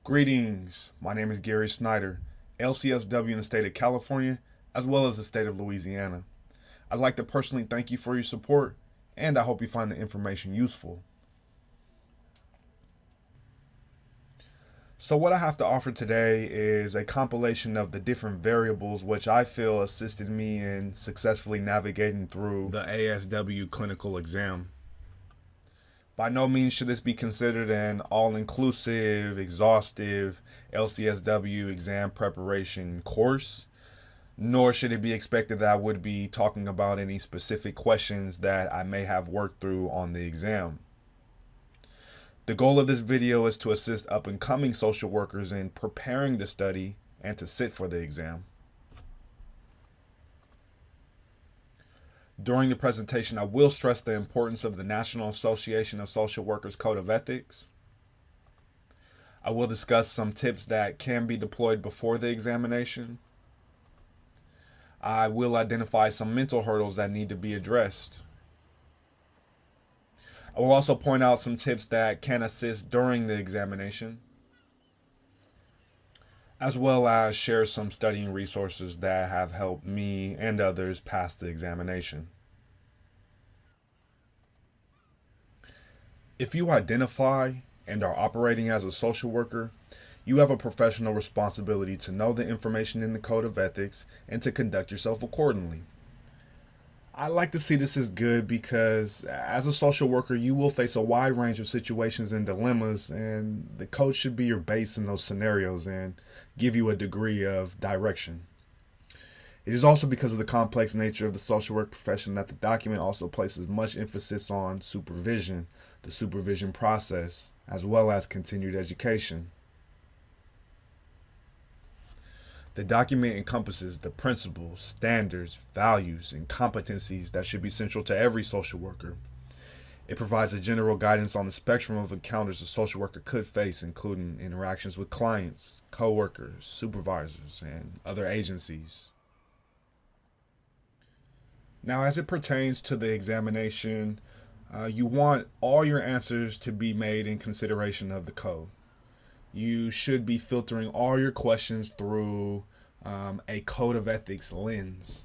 Greetings, my name is Gary Snyder, LCSW in the state of California, as well as the state of Louisiana. I'd like to personally thank you for your support, and I hope you find the information useful. So what I have to offer today is a compilation of the different variables which I feel assisted me in successfully navigating through the ASW clinical exam. By no means should this be considered an all-inclusive, exhaustive LCSW exam preparation course, nor should it be expected that I would be talking about any specific questions that I may have worked through on the exam. The goal of this video is to assist up-and-coming social workers in preparing to study and to sit for the exam. During the presentation, I will stress the importance of the National Association of Social Workers Code of Ethics. I will discuss some tips that can be deployed before the examination. I will identify some mental hurdles that need to be addressed. I will also point out some tips that can assist during the examination, as well as share some studying resources that have helped me and others pass the examination. If you identify and are operating as a social worker, you have a professional responsibility to know the information in the Code of Ethics and to conduct yourself accordingly. I like to see this as good because as a social worker, you will face a wide range of situations and dilemmas, and the code should be your base in those scenarios and give you a degree of direction. It is also because of the complex nature of the social work profession that the document also places much emphasis on supervision, the supervision process, as well as continued education. The document encompasses the principles, standards, values, and competencies that should be central to every social worker. It provides a general guidance on the spectrum of encounters a social worker could face, including interactions with clients, coworkers, supervisors, and other agencies. Now, as it pertains to the examination, you want all your answers to be made in consideration of the code. You should be filtering all your questions through a code of ethics lens,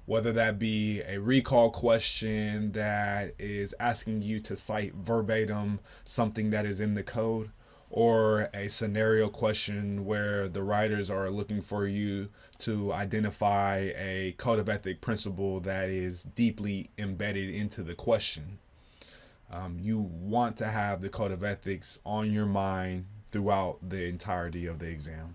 whether that be a recall question that is asking you to cite verbatim something that is in the code, or a scenario question where the writers are looking for you to identify a code of ethic principle that is deeply embedded into the question. You want to have the code of ethics on your mind throughout the entirety of the exam.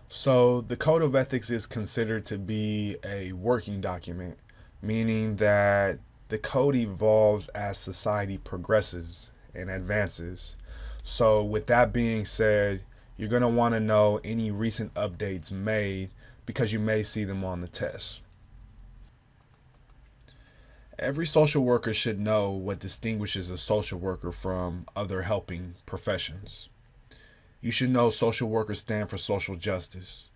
So the Code of Ethics is considered to be a working document, meaning that the code evolves as society progresses and advances. So with that being said, you're going to want to know any recent updates made because you may see them on the test. Every social worker should know what distinguishes a social worker from other helping professions. You should know social workers stand for social justice.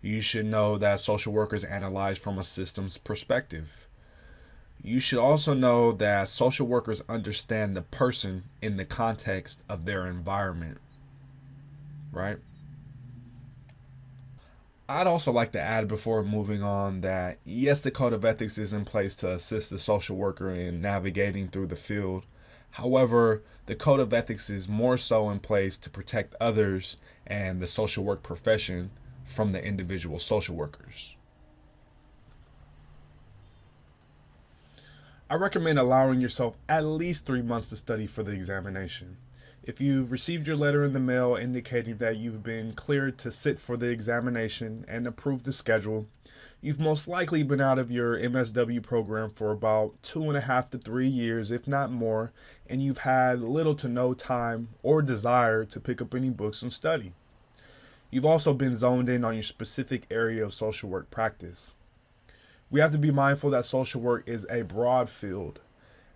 You should know that social workers analyze from a systems perspective. You should also know that social workers understand the person in the context of their environment, right? I'd also like to add before moving on that yes, the Code of Ethics is in place to assist the social worker in navigating through the field. However, the Code of Ethics is more so in place to protect others and the social work profession from the individual social workers. I recommend allowing yourself at least 3 months to study for the examination. If you've received your letter in the mail indicating that you've been cleared to sit for the examination and approved the schedule, you've most likely been out of your MSW program for about 2.5 to 3 years, if not more, and you've had little to no time or desire to pick up any books and study. You've also been zoned in on your specific area of social work practice. We have to be mindful that social work is a broad field,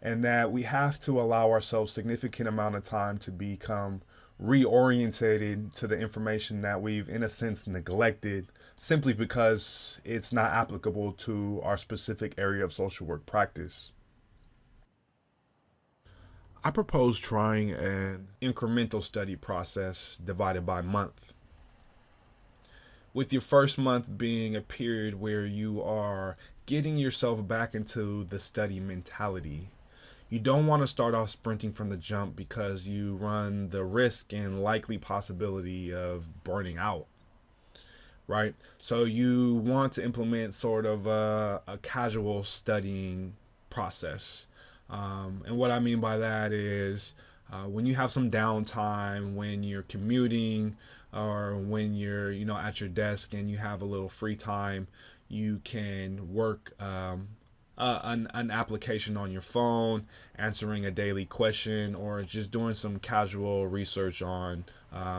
and that we have to allow ourselves significant amount of time to become reorientated to the information that we've in a sense neglected simply because it's not applicable to our specific area of social work practice. I propose trying an incremental study process divided by month, with your first month being a period where you are getting yourself back into the study mentality. You don't want to start off sprinting from the jump because you run the risk and likely possibility of burning out, right? So you want to implement sort of a casual studying process. And what I mean by that is when you have some downtime, when you're commuting, or when you're at your desk and you have a little free time, you can work an application on your phone, answering a daily question, or just doing some casual research on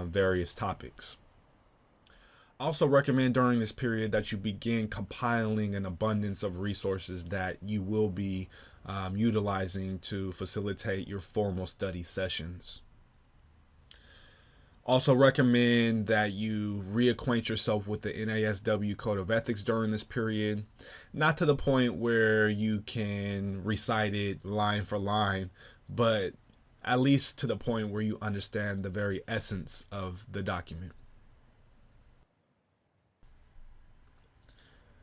various topics. I also recommend during this period that you begin compiling an abundance of resources that you will be utilizing to facilitate your formal study sessions. Also recommend that you reacquaint yourself with the NASW Code of Ethics during this period, not to the point where you can recite it line for line, but at least to the point where you understand the very essence of the document.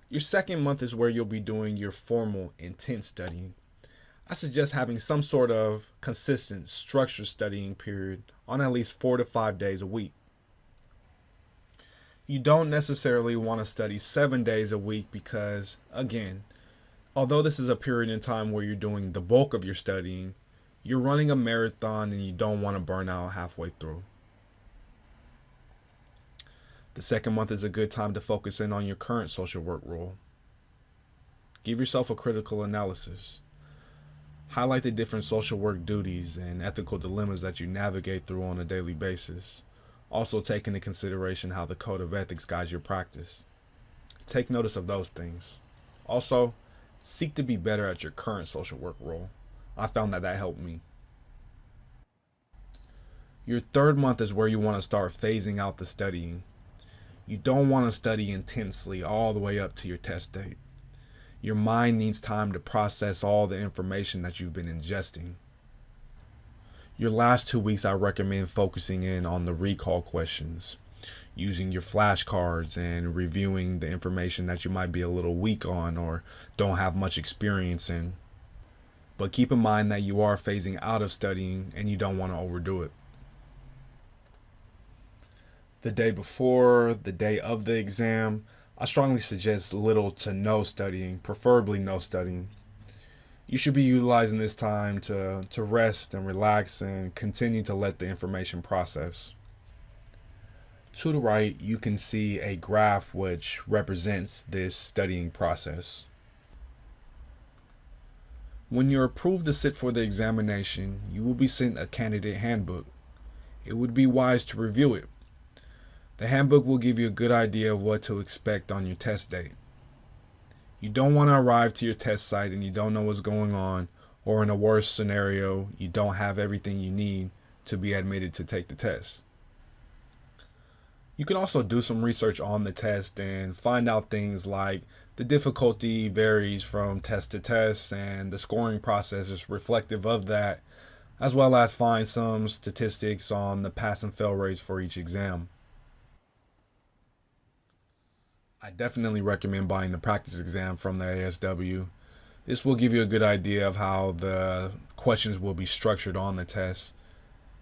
Your second month is where you'll be doing your formal, intense studying. I suggest having some sort of consistent, structured studying period on at least 4 to 5 days a week. You don't necessarily want to study 7 days a week because, again, although this is a period in time where you're doing the bulk of your studying, you're running a marathon and you don't want to burn out halfway through. The second month is a good time to focus in on your current social work role. Give yourself a critical analysis. Highlight the different social work duties and ethical dilemmas that you navigate through on a daily basis. Also take into consideration how the Code of Ethics guides your practice. Take notice of those things. Also, seek to be better at your current social work role. I found that helped me. Your third month is where you want to start phasing out the studying. You don't want to study intensely all the way up to your test date. Your mind needs time to process all the information that you've been ingesting. Your last 2 weeks, I recommend focusing in on the recall questions, using your flashcards and reviewing the information that you might be a little weak on or don't have much experience in. But keep in mind that you are phasing out of studying and you don't want to overdo it. The day before, the day of the exam, I strongly suggest little to no studying, preferably no studying. You should be utilizing this time to rest and relax and continue to let the information process. To the right, you can see a graph which represents this studying process. When you're approved to sit for the examination, you will be sent a candidate handbook. It would be wise to review it. The handbook will give you a good idea of what to expect on your test date. You don't want to arrive to your test site and you don't know what's going on, or in a worse scenario, you don't have everything you need to be admitted to take the test. You can also do some research on the test and find out things like the difficulty varies from test to test and the scoring process is reflective of that, as well as find some statistics on the pass and fail rates for each exam. I definitely recommend buying the practice exam from the ASW. This will give you a good idea of how the questions will be structured on the test.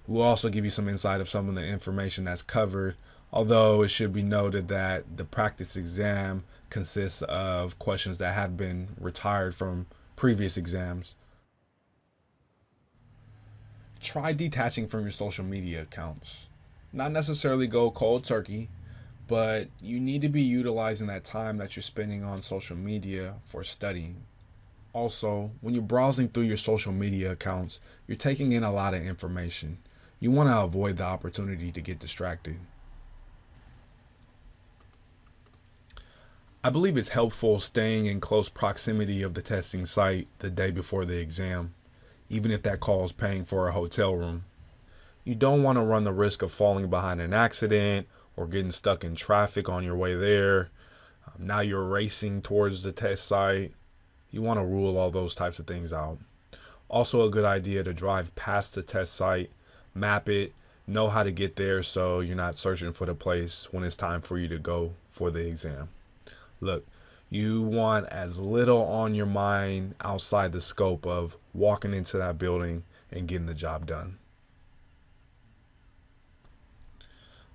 It will also give you some insight of some of the information that's covered, although it should be noted that the practice exam consists of questions that have been retired from previous exams. Try detaching from your social media accounts. Not necessarily go cold turkey, but you need to be utilizing that time that you're spending on social media for studying. Also, when you're browsing through your social media accounts, you're taking in a lot of information. You want to avoid the opportunity to get distracted. I believe it's helpful staying in close proximity of the testing site the day before the exam, even if that calls paying for a hotel room. You don't want to run the risk of falling behind an accident or getting stuck in traffic on your way there. Now you're racing towards the test site. You want to rule all those types of things out. Also a good idea to drive past the test site, map it, know how to get there so you're not searching for the place when it's time for you to go for the exam. Look, you want as little on your mind outside the scope of walking into that building and getting the job done.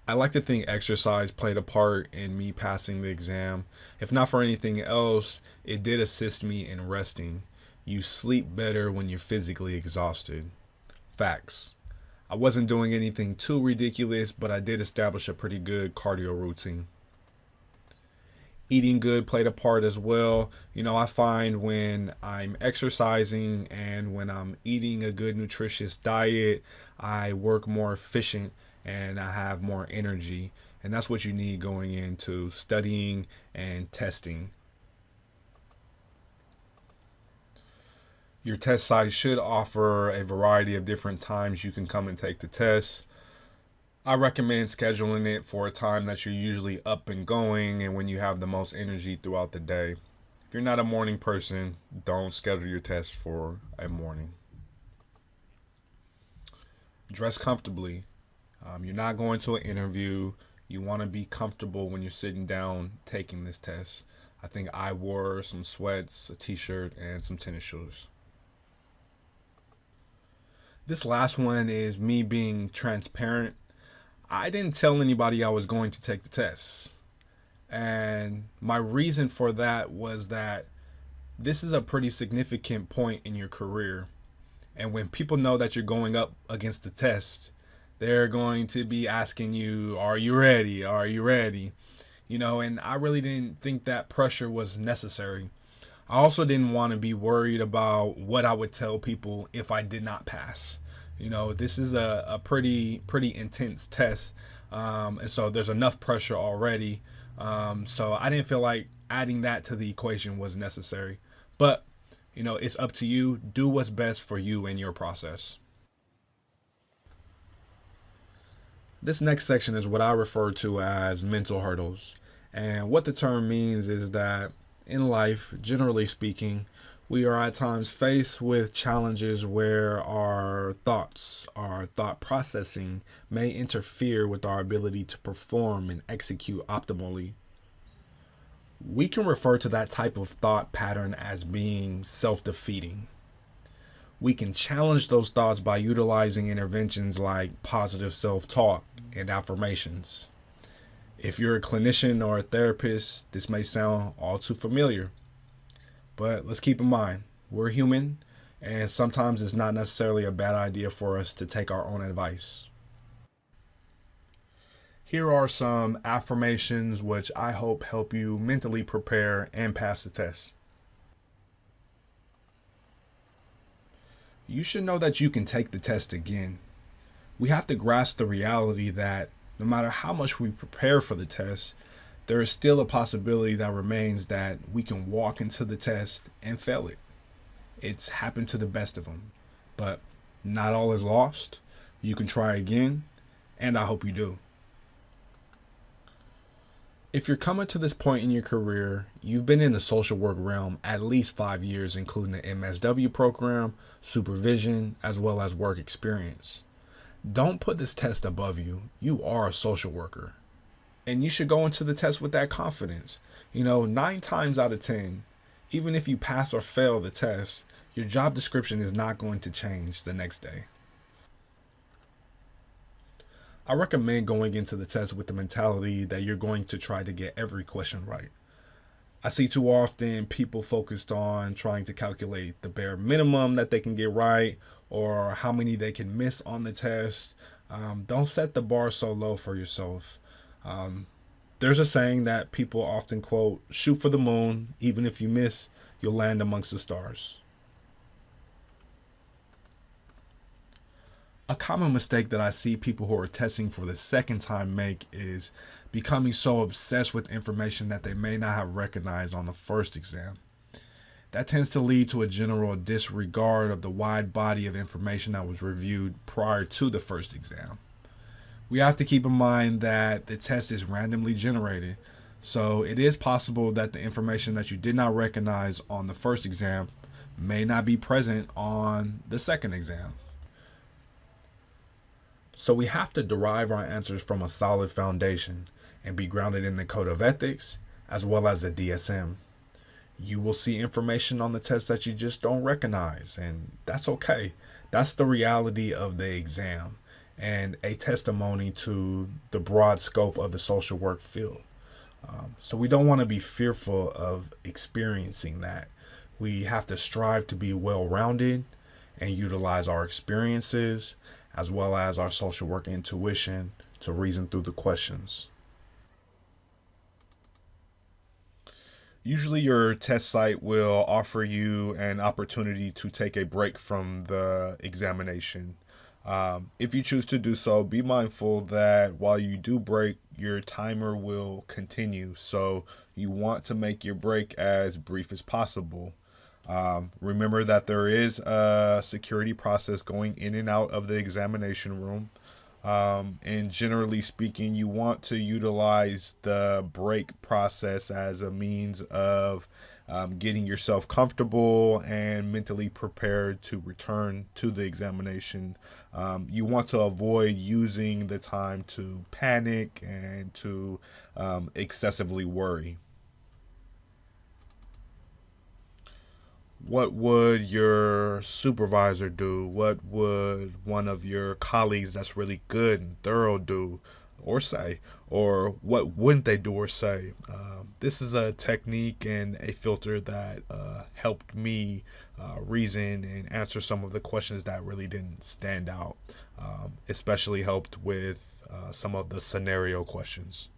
I like to think exercise played a part in me passing the exam. If not for anything else, it did assist me in resting. You sleep better when you're physically exhausted. Facts. I wasn't doing anything too ridiculous, but I did establish a pretty good cardio routine. Eating good played a part as well. I find when I'm exercising and when I'm eating a good nutritious diet, I work more efficient and I have more energy. And that's what you need going into studying and testing. Your test site should offer a variety of different times you can come and take the test. I recommend scheduling it for a time that you're usually up and going and when you have the most energy throughout the day. If you're not a morning person, don't schedule your test for a morning. Dress comfortably. You're not going to an interview. You want to be comfortable when you're sitting down taking this test. I think I wore some sweats, a t-shirt, and some tennis shoes. This last one is me being transparent. I didn't tell anybody I was going to take the test. And my reason for that was that this is a pretty significant point in your career. And when people know that you're going up against the test, they're going to be asking you, are you ready? Are you ready? And I really didn't think that pressure was necessary. I also didn't want to be worried about what I would tell people if I did not pass. This is a pretty intense test. And so there's enough pressure already. So I didn't feel like adding that to the equation was necessary. But, it's up to you. Do what's best for you and your process. This next section is what I refer to as mental hurdles. And what the term means is that in life, generally speaking, we are at times faced with challenges where our thoughts, our thought processing may interfere with our ability to perform and execute optimally. We can refer to that type of thought pattern as being self-defeating. We can challenge those thoughts by utilizing interventions like positive self-talk and affirmations. If you're a clinician or a therapist, this may sound all too familiar. But let's keep in mind, we're human, and sometimes it's not necessarily a bad idea for us to take our own advice. Here are some affirmations which I hope help you mentally prepare and pass the test. You should know that you can take the test again. We have to grasp the reality that no matter how much we prepare for the test, there is still a possibility that remains that we can walk into the test and fail it. It's happened to the best of them, but not all is lost. You can try again, and I hope you do. If you're coming to this point in your career, you've been in the social work realm at least 5 years, including the NASW program, supervision, as well as work experience. Don't put this test above you. You are a social worker. And you should go into the test with that confidence. 9 times out of 10, even if you pass or fail the test, your job description is not going to change the next day. I recommend going into the test with the mentality that you're going to try to get every question right. I see too often people focused on trying to calculate the bare minimum that they can get right or how many they can miss on the test. Don't set the bar so low for yourself. There's a saying that people often quote, shoot for the moon, even if you miss, you'll land amongst the stars. A common mistake that I see people who are testing for the second time make is becoming so obsessed with information that they may not have recognized on the first exam. That tends to lead to a general disregard of the wide body of information that was reviewed prior to the first exam. We have to keep in mind that the test is randomly generated, so it is possible that the information that you did not recognize on the first exam may not be present on the second exam. So we have to derive our answers from a solid foundation and be grounded in the code of ethics as well as the DSM. You will see information on the test that you just don't recognize, and that's okay. That's the reality of the exam and a testimony to the broad scope of the social work field. So we don't want to be fearful of experiencing that. We have to strive to be well-rounded and utilize our experiences as well as our social work intuition to reason through the questions. Usually your test site will offer you an opportunity to take a break from the examination. If you choose to do so, be mindful that while you do break, your timer will continue. So you want to make your break as brief as possible. Remember that there is a security process going in and out of the examination room. And generally speaking, you want to utilize the break process as a means of getting yourself comfortable and mentally prepared to return to the examination. You want to avoid using the time to panic and to excessively worry. What would your supervisor do? What would one of your colleagues that's really good and thorough do or say? Or what wouldn't they do or say? This is a technique and a filter that helped me reason and answer some of the questions that really didn't stand out, especially helped with some of the scenario questions.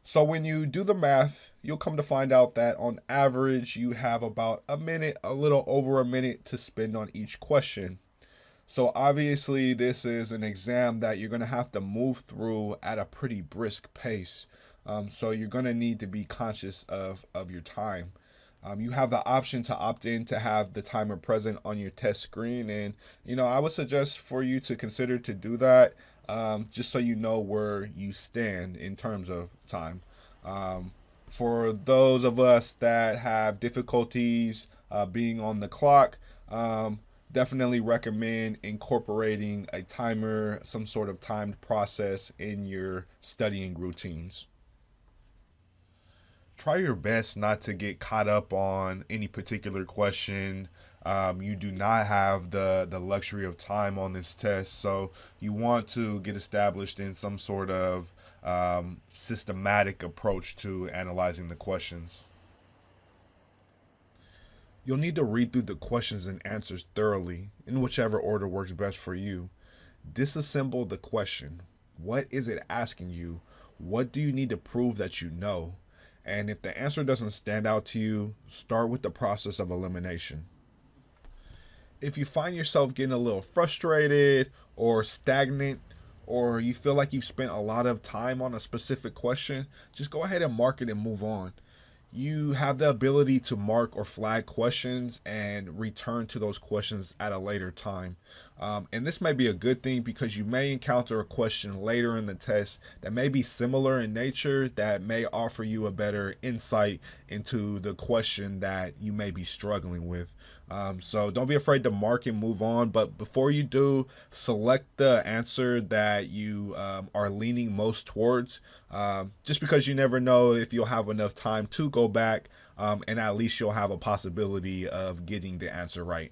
So when you do the math, you'll come to find out that on average, you have about a minute, a little over a minute to spend on each question. So obviously, this is an exam that you're going to have to move through at a pretty brisk pace. So you're going to need to be conscious of your time. You have the option to opt in to have the timer present on your test screen. And, I would suggest for you to consider to do that. Just so you know where you stand in terms of time. For those of us that have difficulties being on the clock, definitely recommend incorporating a timer, some sort of timed process in your studying routines. Try your best not to get caught up on any particular question. You do not have the luxury of time on this test, so you want to get established in some sort of systematic approach to analyzing the questions. You'll need to read through the questions and answers thoroughly, in whichever order works best for you. Disassemble the question. What is it asking you? What do you need to prove that you know? And if the answer doesn't stand out to you, start with the process of elimination. If you find yourself getting a little frustrated or stagnant, or you feel like you've spent a lot of time on a specific question, just go ahead and mark it and move on. You have the ability to mark or flag questions and return to those questions at a later time. And this may be a good thing because you may encounter a question later in the test that may be similar in nature that may offer you a better insight into the question that you may be struggling with. So don't be afraid to mark and move on. But before you do, select the answer that you are leaning most towards, just because you never know if you'll have enough time to go back, and at least you'll have a possibility of getting the answer right.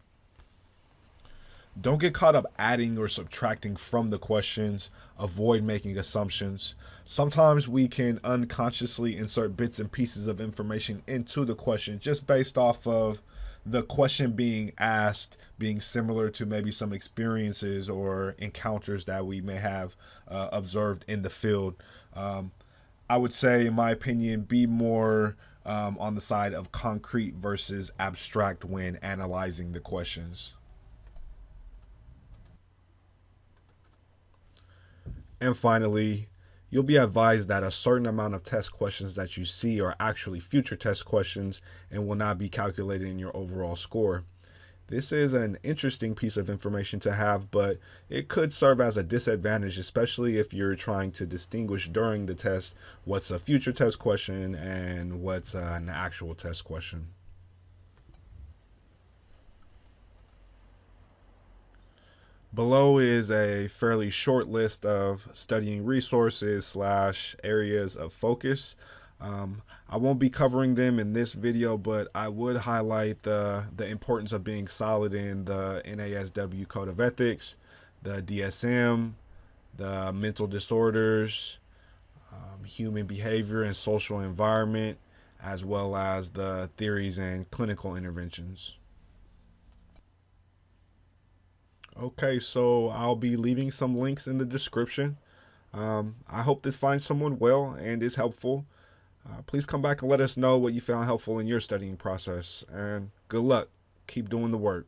Don't get caught up adding or subtracting from the questions. Avoid making assumptions. Sometimes we can unconsciously insert bits and pieces of information into the question just based off of the question being asked being similar to maybe some experiences or encounters that we may have observed in the field. I would say, in my opinion, be more on the side of concrete versus abstract when analyzing the questions. And finally, you'll be advised that a certain amount of test questions that you see are actually future test questions and will not be calculated in your overall score. This is an interesting piece of information to have, but it could serve as a disadvantage, especially if you're trying to distinguish during the test what's a future test question and what's an actual test question. Below is a fairly short list of studying resources slash areas of focus. I won't be covering them in this video, but I would highlight the importance of being solid in the NASW Code of Ethics, the DSM, the mental disorders, human behavior and social environment, as well as the theories and clinical interventions. Okay, so I'll be leaving some links in the description. I hope this finds someone well and is helpful. Please come back and let us know what you found helpful in your studying process. And good luck. Keep doing the work.